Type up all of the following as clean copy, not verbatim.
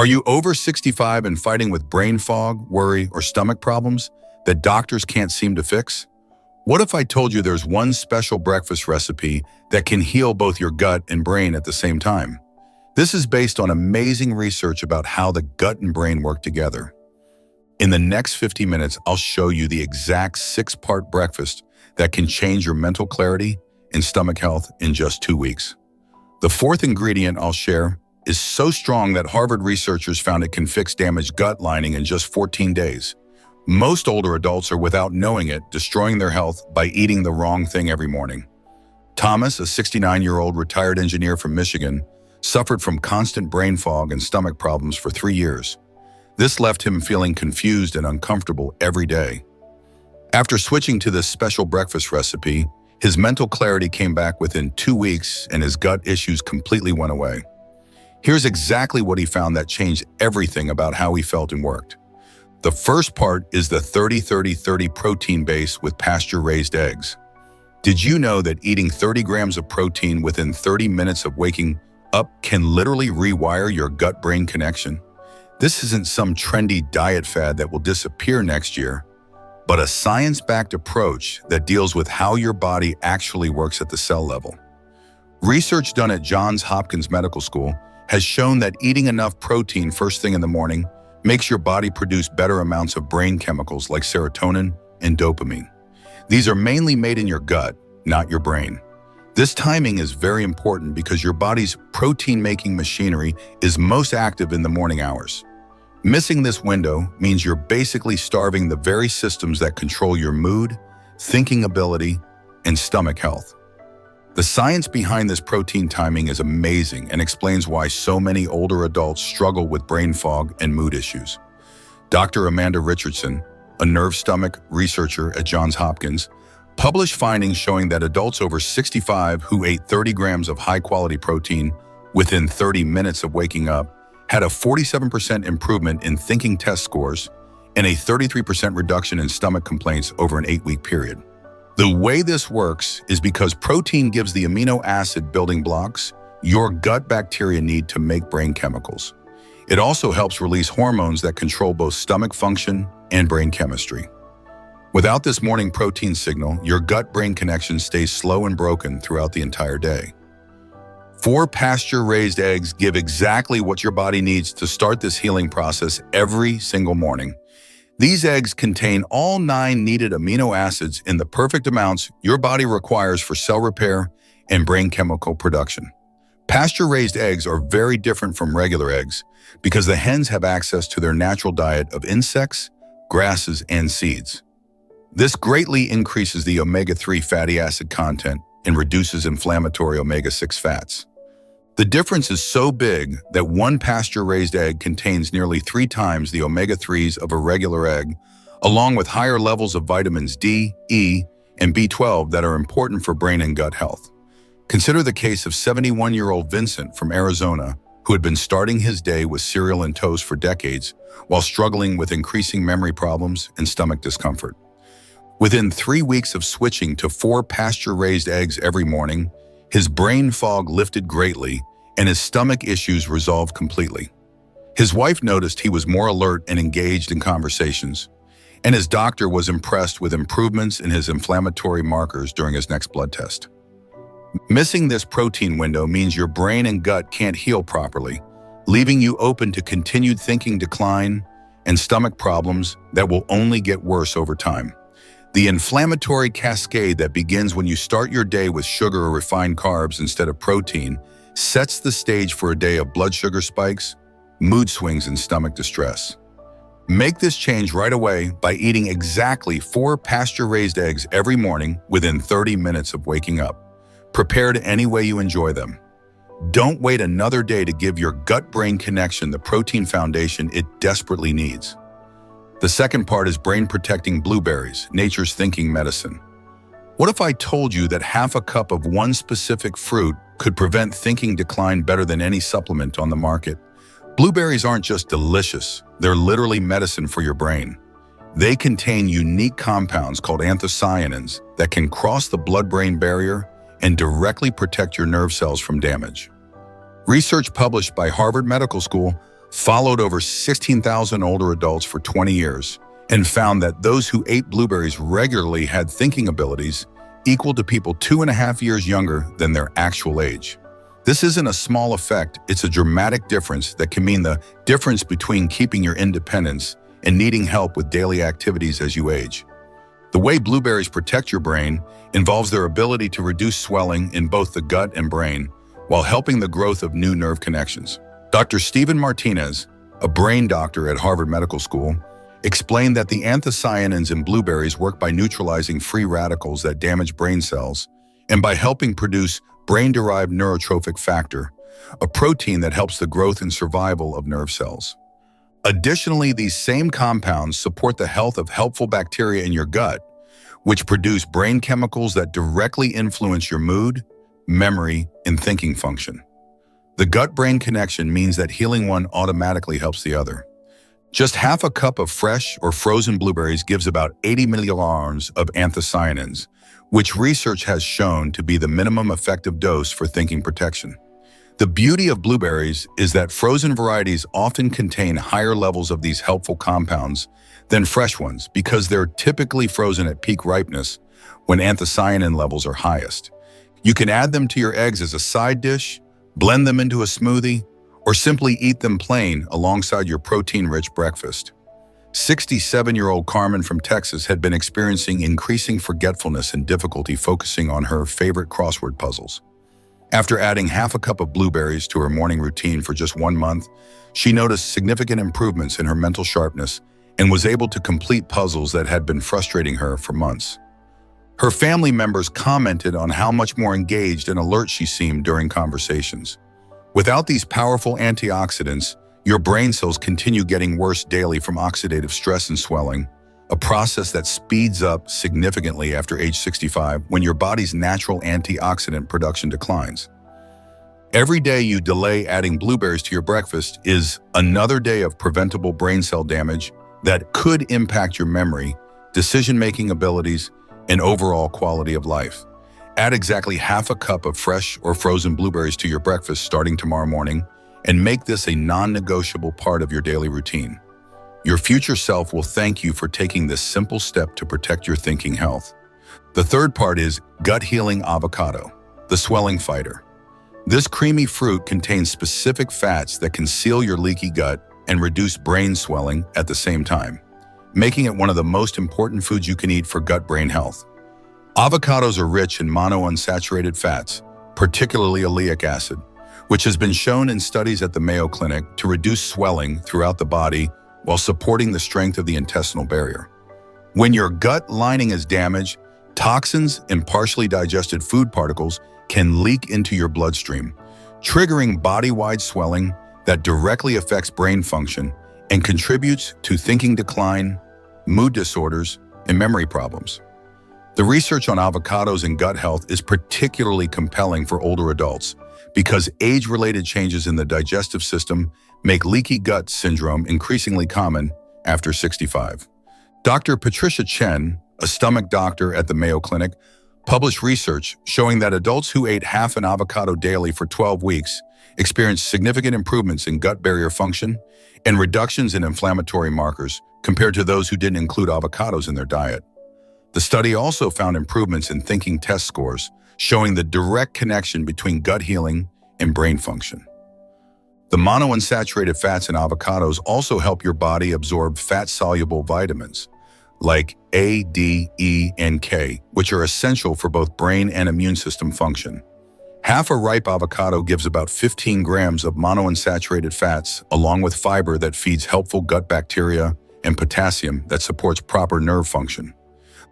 Are you over 65 and fighting with brain fog, worry, or stomach problems that doctors can't seem to fix? What if I told you there's one special breakfast recipe that can heal both your gut and brain at the same time? This is based on amazing research about how the gut and brain work together. In the next 50 minutes, I'll show you the exact 6-part breakfast that can change your mental clarity and stomach health in just 2 weeks. The 4th ingredient I'll share is so strong that Harvard researchers found it can fix damaged gut lining in just 14 days. Most older adults are, without knowing it, destroying their health by eating the wrong thing every morning. Thomas, a 69-year-old retired engineer from Michigan, suffered from constant brain fog and stomach problems for 3 years. This left him feeling confused and uncomfortable every day. After switching to this special breakfast recipe, his mental clarity came back within 2 weeks and his gut issues completely went away. Here's exactly what he found that changed everything about how he felt and worked. The first part is the 30-30-30 protein base with pasture-raised eggs. Did you know that eating 30 grams of protein within 30 minutes of waking up can literally rewire your gut-brain connection? This isn't some trendy diet fad that will disappear next year, but a science-backed approach that deals with how your body actually works at the cell level. Research done at Johns Hopkins Medical School has shown that eating enough protein first thing in the morning makes your body produce better amounts of brain chemicals like serotonin and dopamine. These are mainly made in your gut, not your brain. This timing is very important because your body's protein-making machinery is most active in the morning hours. Missing this window means you're basically starving the very systems that control your mood, thinking ability, and stomach health. The science behind this protein timing is amazing and explains why so many older adults struggle with brain fog and mood issues. Dr. Amanda Richardson, a nerve stomach researcher at Johns Hopkins, published findings showing that adults over 65 who ate 30 grams of high-quality protein within 30 minutes of waking up had a 47% improvement in thinking test scores and a 33% reduction in stomach complaints over an 8-week period. The way this works is because protein gives the amino acid building blocks your gut bacteria need to make brain chemicals. It also helps release hormones that control both stomach function and brain chemistry. Without this morning protein signal, your gut-brain connection stays slow and broken throughout the entire day. 4 pasture-raised eggs give exactly what your body needs to start this healing process every single morning. These eggs contain all 9 needed amino acids in the perfect amounts your body requires for cell repair and brain chemical production. Pasture-raised eggs are very different from regular eggs because the hens have access to their natural diet of insects, grasses, and seeds. This greatly increases the omega-3 fatty acid content and reduces inflammatory omega-6 fats. The difference is so big that one pasture-raised egg contains nearly 3 times the omega-3s of a regular egg, along with higher levels of vitamins D, E, and B12 that are important for brain and gut health. Consider the case of 71-year-old Vincent from Arizona, who had been starting his day with cereal and toast for decades while struggling with increasing memory problems and stomach discomfort. Within 3 weeks of switching to 4 pasture-raised eggs every morning, his brain fog lifted greatly and his stomach issues resolved completely. His wife noticed he was more alert and engaged in conversations, and his doctor was impressed with improvements in his inflammatory markers during his next blood test. Missing this protein window means your brain and gut can't heal properly, leaving you open to continued thinking decline and stomach problems that will only get worse over time. The inflammatory cascade that begins when you start your day with sugar or refined carbs instead of protein sets the stage for a day of blood sugar spikes, mood swings, and stomach distress. Make this change right away by eating exactly 4 pasture-raised eggs every morning within 30 minutes of waking up, prepared any way you enjoy them. Don't wait another day to give your gut-brain connection the protein foundation it desperately needs. The second part is brain-protecting blueberries, nature's thinking medicine. What if I told you that half a cup of one specific fruit could prevent thinking decline better than any supplement on the market? Blueberries aren't just delicious, they're literally medicine for your brain. They contain unique compounds called anthocyanins that can cross the blood-brain barrier and directly protect your nerve cells from damage. Research published by Harvard Medical School followed over 16,000 older adults for 20 years, and found that those who ate blueberries regularly had thinking abilities equal to people 2.5 years younger than their actual age. This isn't a small effect, it's a dramatic difference that can mean the difference between keeping your independence and needing help with daily activities as you age. The way blueberries protect your brain involves their ability to reduce swelling in both the gut and brain while helping the growth of new nerve connections. Dr. Stephen Martinez, a brain doctor at Harvard Medical School, explained that the anthocyanins in blueberries work by neutralizing free radicals that damage brain cells and by helping produce brain-derived neurotrophic factor, a protein that helps the growth and survival of nerve cells. Additionally, these same compounds support the health of helpful bacteria in your gut, which produce brain chemicals that directly influence your mood, memory, and thinking function. The gut-brain connection means that healing one automatically helps the other. Just half a cup of fresh or frozen blueberries gives about 80 milliliters of anthocyanins, which research has shown to be the minimum effective dose for thinking protection. The beauty of blueberries is that frozen varieties often contain higher levels of these helpful compounds than fresh ones because they're typically frozen at peak ripeness when anthocyanin levels are highest. You can add them to your eggs as a side dish, blend them into a smoothie, or simply eat them plain alongside your protein-rich breakfast. 67-year-old Carmen from Texas had been experiencing increasing forgetfulness and difficulty focusing on her favorite crossword puzzles. After adding half a cup of blueberries to her morning routine for just 1 month, she noticed significant improvements in her mental sharpness and was able to complete puzzles that had been frustrating her for months. Her family members commented on how much more engaged and alert she seemed during conversations. Without these powerful antioxidants, your brain cells continue getting worse daily from oxidative stress and swelling, a process that speeds up significantly after age 65 when your body's natural antioxidant production declines. Every day you delay adding blueberries to your breakfast is another day of preventable brain cell damage that could impact your memory, decision-making abilities, and overall quality of life. Add exactly half a cup of fresh or frozen blueberries to your breakfast starting tomorrow morning, and make this a non-negotiable part of your daily routine. Your future self will thank you for taking this simple step to protect your thinking health. The third part is gut-healing avocado, the swelling fighter. This creamy fruit contains specific fats that can seal your leaky gut and reduce brain swelling at the same time, making it one of the most important foods you can eat for gut-brain health. Avocados are rich in monounsaturated fats, particularly oleic acid, which has been shown in studies at the Mayo Clinic to reduce swelling throughout the body while supporting the strength of the intestinal barrier. When your gut lining is damaged, toxins and partially digested food particles can leak into your bloodstream, triggering body-wide swelling that directly affects brain function and contributes to thinking decline, mood disorders, and memory problems. The research on avocados and gut health is particularly compelling for older adults because age-related changes in the digestive system make leaky gut syndrome increasingly common after 65. Dr. Patricia Chen, a stomach doctor at the Mayo Clinic, published research showing that adults who ate half an avocado daily for 12 weeks experienced significant improvements in gut barrier function and reductions in inflammatory markers compared to those who didn't include avocados in their diet. The study also found improvements in thinking test scores, showing the direct connection between gut healing and brain function. The monounsaturated fats in avocados also help your body absorb fat-soluble vitamins like A, D, E, and K, which are essential for both brain and immune system function. Half a ripe avocado gives about 15 grams of monounsaturated fats, along with fiber that feeds helpful gut bacteria and potassium that supports proper nerve function.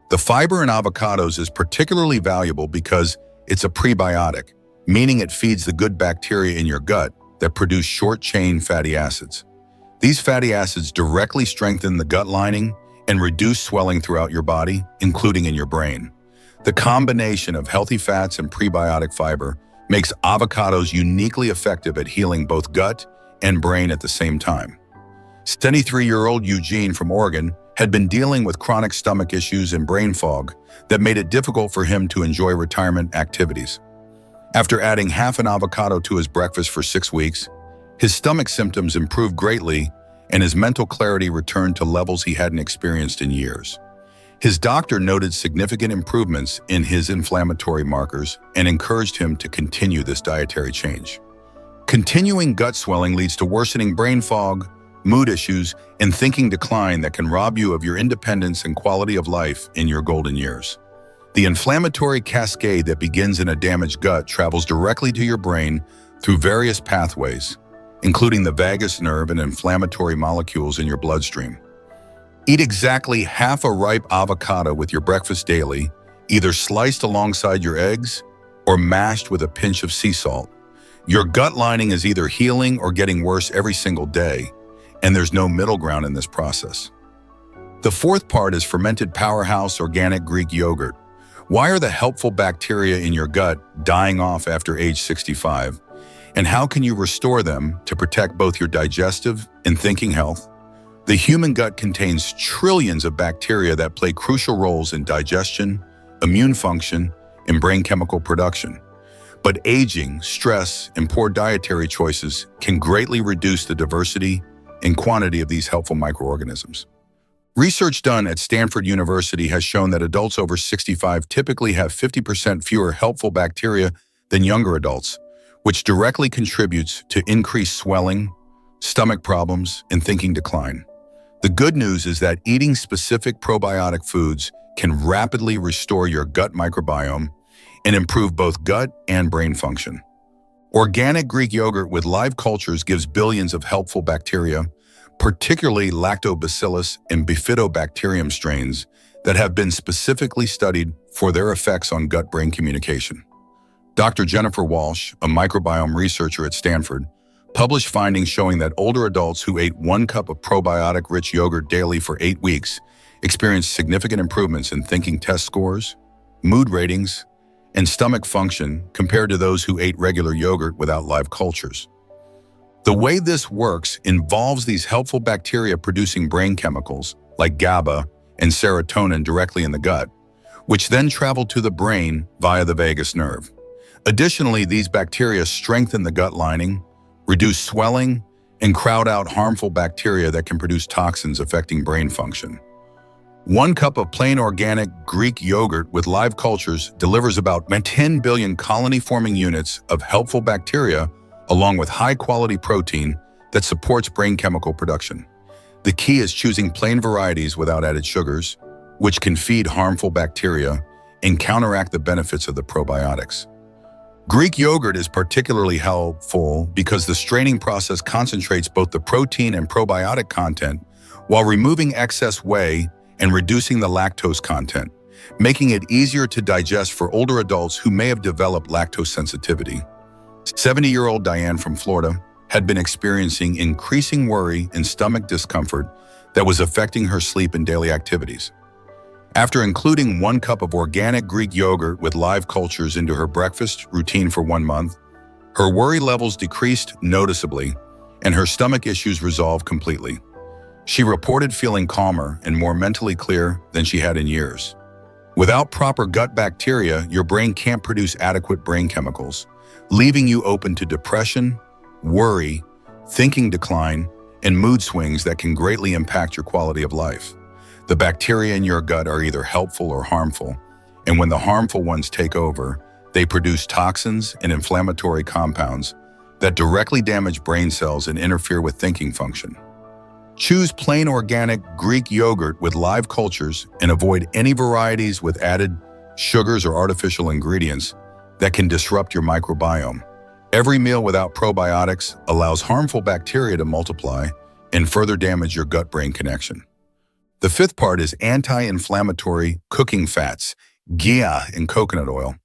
The fiber in avocados is particularly valuable because it's a prebiotic, meaning it feeds the good bacteria in your gut that produce short-chain fatty acids. These fatty acids directly strengthen the gut lining and reduce swelling throughout your body, including in your brain. The combination of healthy fats and prebiotic fiber makes avocados uniquely effective at healing both gut and brain at the same time. 73-year-old Eugene from Oregon had been dealing with chronic stomach issues and brain fog that made it difficult for him to enjoy retirement activities. After adding half an avocado to his breakfast for 6 weeks, His stomach symptoms improved greatly, and his mental clarity returned to levels he hadn't experienced in years. His doctor noted significant improvements in his inflammatory markers and encouraged him to continue this dietary change. Continuing gut swelling leads to worsening brain fog, mood issues, and thinking decline that can rob you of your independence and quality of life in your golden years. The inflammatory cascade that begins in a damaged gut travels directly to your brain through various pathways, including the vagus nerve and inflammatory molecules in your bloodstream. Eat exactly half a ripe avocado with your breakfast daily, either sliced alongside your eggs or mashed with a pinch of sea salt. Your gut lining is either healing or getting worse every single day, and there's no middle ground in this process. The fourth part is fermented powerhouse organic Greek yogurt. Why are the helpful bacteria in your gut dying off after age 65? And how can you restore them to protect both your digestive and thinking health? The human gut contains trillions of bacteria that play crucial roles in digestion, immune function, and brain chemical production. But aging, stress, and poor dietary choices can greatly reduce the diversity and quantity of these helpful microorganisms. Research done at Stanford University has shown that adults over 65 typically have 50% fewer helpful bacteria than younger adults, which directly contributes to increased swelling, stomach problems, and thinking decline. The good news is that eating specific probiotic foods can rapidly restore your gut microbiome and improve both gut and brain function. Organic Greek yogurt with live cultures gives billions of helpful bacteria, particularly lactobacillus and bifidobacterium strains that have been specifically studied for their effects on gut-brain communication. Dr. Jennifer Walsh, a microbiome researcher at Stanford, published findings showing that older adults who ate 1 cup of probiotic-rich yogurt daily for 8 weeks experienced significant improvements in thinking test scores, mood ratings, and stomach function compared to those who ate regular yogurt without live cultures. The way this works involves these helpful bacteria producing brain chemicals like GABA and serotonin directly in the gut, which then travel to the brain via the vagus nerve. Additionally, these bacteria strengthen the gut lining, reduce swelling, and crowd out harmful bacteria that can produce toxins affecting brain function. 1 cup of plain organic Greek yogurt with live cultures delivers about 10 billion colony-forming units of helpful bacteria along with high-quality protein that supports brain chemical production. The key is choosing plain varieties without added sugars, which can feed harmful bacteria and counteract the benefits of the probiotics. Greek yogurt is particularly helpful because the straining process concentrates both the protein and probiotic content while removing excess whey and reducing the lactose content, making it easier to digest for older adults who may have developed lactose sensitivity. 70-year-old Diane from Florida had been experiencing increasing worry and stomach discomfort that was affecting her sleep and daily activities. After including 1 cup of organic Greek yogurt with live cultures into her breakfast routine for 1 month, her worry levels decreased noticeably and her stomach issues resolved completely. She reported feeling calmer and more mentally clear than she had in years. Without proper gut bacteria, your brain can't produce adequate brain chemicals, leaving you open to depression, worry, thinking decline, and mood swings that can greatly impact your quality of life. The bacteria in your gut are either helpful or harmful, and when the harmful ones take over, they produce toxins and inflammatory compounds that directly damage brain cells and interfere with thinking function. Choose plain organic Greek yogurt with live cultures and avoid any varieties with added sugars or artificial ingredients that can disrupt your microbiome. Every meal without probiotics allows harmful bacteria to multiply and further damage your gut-brain connection. The fifth part is anti-inflammatory cooking fats, ghee and coconut oil.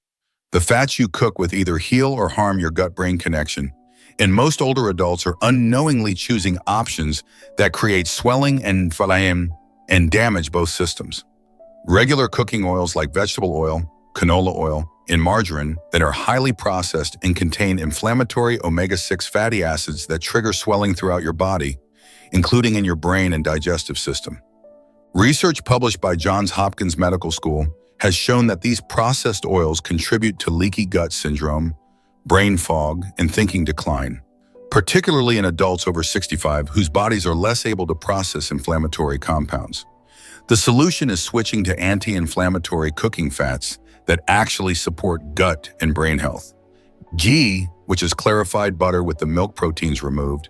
The fats you cook with either heal or harm your gut-brain connection, and most older adults are unknowingly choosing options that create swelling and inflammation and damage both systems. Regular cooking oils like vegetable oil, canola oil, and margarine that are highly processed and contain inflammatory omega-6 fatty acids that trigger swelling throughout your body, including in your brain and digestive system. Research published by Johns Hopkins Medical School has shown that these processed oils contribute to leaky gut syndrome, brain fog, and thinking decline. particularly in adults over 65 whose bodies are less able to process inflammatory compounds. The solution is switching to anti-inflammatory cooking fats that actually support gut and brain health. Ghee, which is clarified butter with the milk proteins removed,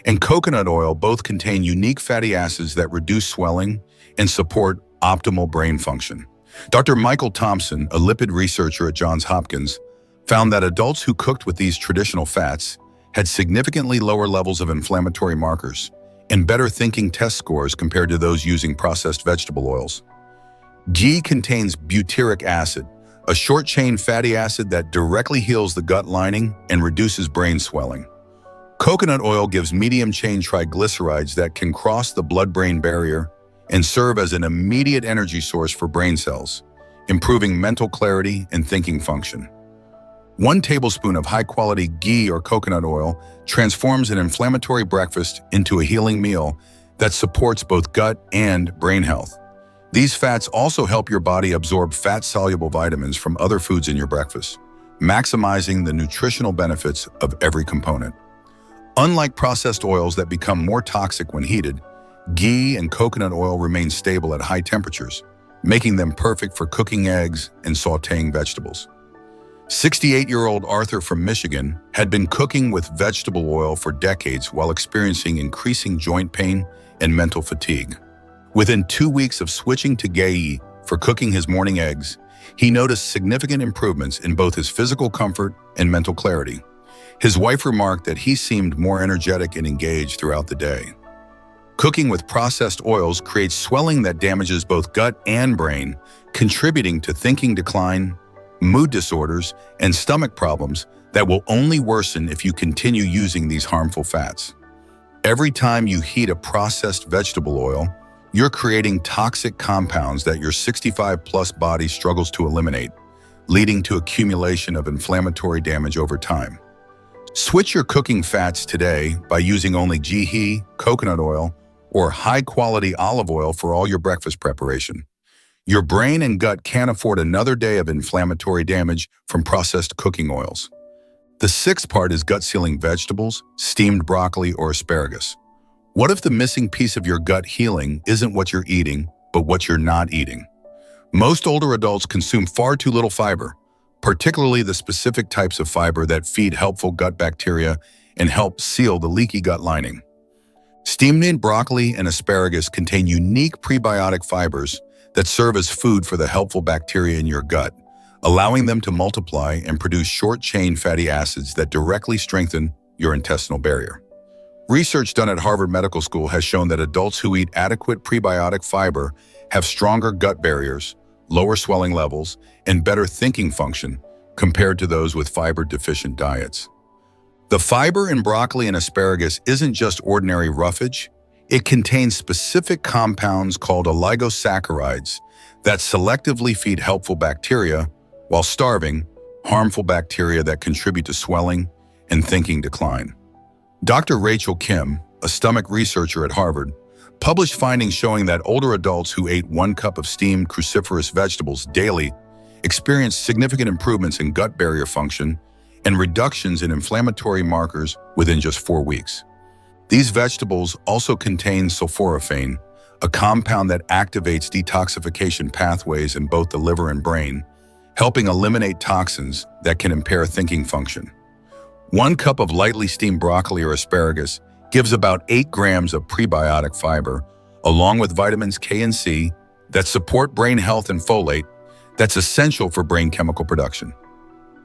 and coconut oil both contain unique fatty acids that reduce swelling and support optimal brain function. Dr. Michael Thompson, a lipid researcher at Johns Hopkins, found that adults who cooked with these traditional fats had significantly lower levels of inflammatory markers and better thinking test scores compared to those using processed vegetable oils. Ghee contains butyric acid, a short-chain fatty acid that directly heals the gut lining and reduces brain swelling. Coconut oil gives medium-chain triglycerides that can cross the blood-brain barrier and serve as an immediate energy source for brain cells, improving mental clarity and thinking function. 1 tablespoon of high-quality ghee or coconut oil transforms an inflammatory breakfast into a healing meal that supports both gut and brain health. These fats also help your body absorb fat-soluble vitamins from other foods in your breakfast, maximizing the nutritional benefits of every component. Unlike processed oils that become more toxic when heated, ghee and coconut oil remain stable at high temperatures, making them perfect for cooking eggs and sautéing vegetables. 68-year-old Arthur from Michigan had been cooking with vegetable oil for decades while experiencing increasing joint pain and mental fatigue. Within 2 weeks of switching to ghee for cooking his morning eggs, he noticed significant improvements in both his physical comfort and mental clarity. His wife remarked that he seemed more energetic and engaged throughout the day. Cooking with processed oils creates swelling that damages both gut and brain, contributing to thinking decline, mood disorders, and stomach problems that will only worsen if you continue using these harmful fats. Every time you heat a processed vegetable oil, you're creating toxic compounds that your 65-plus body struggles to eliminate, leading to accumulation of inflammatory damage over time. Switch your cooking fats today by using only ghee, coconut oil, or high-quality olive oil for all your breakfast preparation. Your brain and gut can't afford another day of inflammatory damage from processed cooking oils. The 6th part is gut-sealing vegetables, steamed broccoli, or asparagus. What if the missing piece of your gut healing isn't what you're eating, but what you're not eating? Most older adults consume far too little fiber, particularly the specific types of fiber that feed helpful gut bacteria and help seal the leaky gut lining. Steamed broccoli and asparagus contain unique prebiotic fibers that serve as food for the helpful bacteria in your gut, allowing them to multiply and produce short-chain fatty acids that directly strengthen your intestinal barrier. Research done at Harvard Medical School has shown that adults who eat adequate prebiotic fiber have stronger gut barriers, lower swelling levels, and better thinking function compared to those with fiber-deficient diets. The fiber in broccoli and asparagus isn't just ordinary roughage. It contains specific compounds called oligosaccharides that selectively feed helpful bacteria while starving harmful bacteria that contribute to swelling and thinking decline. Dr. Rachel Kim, a stomach researcher at Harvard, published findings showing that older adults who ate 1 cup of steamed cruciferous vegetables daily experienced significant improvements in gut barrier function and reductions in inflammatory markers within just 4 weeks. These vegetables also contain sulforaphane, a compound that activates detoxification pathways in both the liver and brain, helping eliminate toxins that can impair thinking function. 1 cup of lightly steamed broccoli or asparagus gives about 8 grams of prebiotic fiber, along with vitamins K and C that support brain health and folate that's essential for brain chemical production.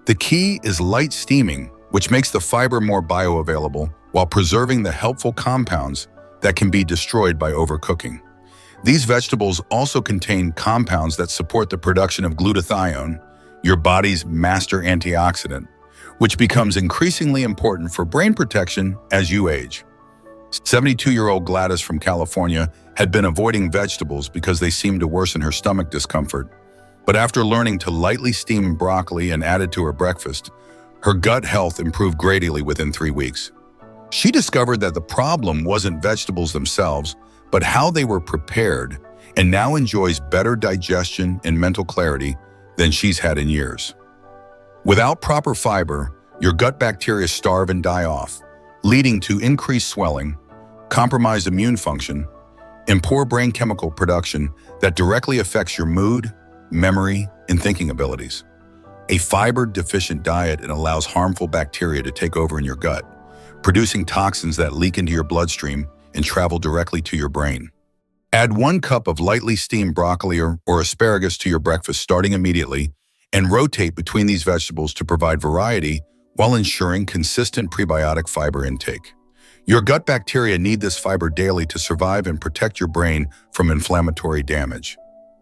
The key is light steaming, which makes the fiber more bioavailable while preserving the helpful compounds that can be destroyed by overcooking. These vegetables also contain compounds that support the production of glutathione, your body's master antioxidant, which becomes increasingly important for brain protection as you age. 72-year-old Gladys from California had been avoiding vegetables because they seemed to worsen her stomach discomfort. But after learning to lightly steam broccoli and add it to her breakfast, her gut health improved greatly within 3 weeks. She discovered that the problem wasn't vegetables themselves, but how they were prepared, and now enjoys better digestion and mental clarity than she's had in years. Without proper fiber, your gut bacteria starve and die off, leading to increased swelling, compromised immune function, and poor brain chemical production that directly affects your mood, memory, and thinking abilities. A fiber-deficient diet allows harmful bacteria to take over in your gut, producing toxins that leak into your bloodstream and travel directly to your brain. Add 1 cup of lightly steamed broccoli or asparagus to your breakfast starting immediately, and rotate between these vegetables to provide variety while ensuring consistent prebiotic fiber intake. Your gut bacteria need this fiber daily to survive and protect your brain from inflammatory damage.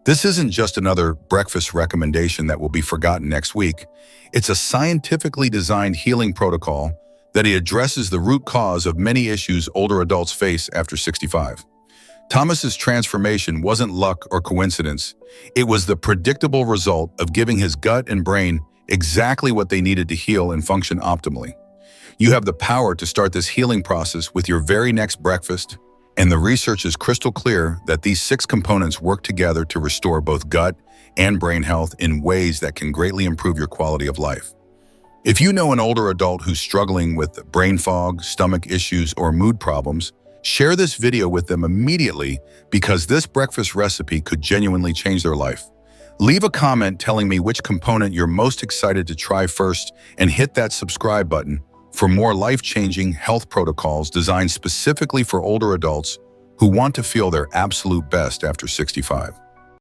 This isn't just another breakfast recommendation that will be forgotten next week. It's a scientifically designed healing protocol that addresses the root cause of many issues older adults face after 65. Thomas's transformation wasn't luck or coincidence. It was the predictable result of giving his gut and brain exactly what they needed to heal and function optimally. You have the power to start this healing process with your very next breakfast, and the research is crystal clear that these 6 components work together to restore both gut and brain health in ways that can greatly improve your quality of life. If you know an older adult who's struggling with brain fog, stomach issues, or mood problems, share this video with them immediately because this breakfast recipe could genuinely change their life. Leave a comment telling me which component you're most excited to try first, and hit that subscribe button for more life-changing health protocols designed specifically for older adults who want to feel their absolute best after 65.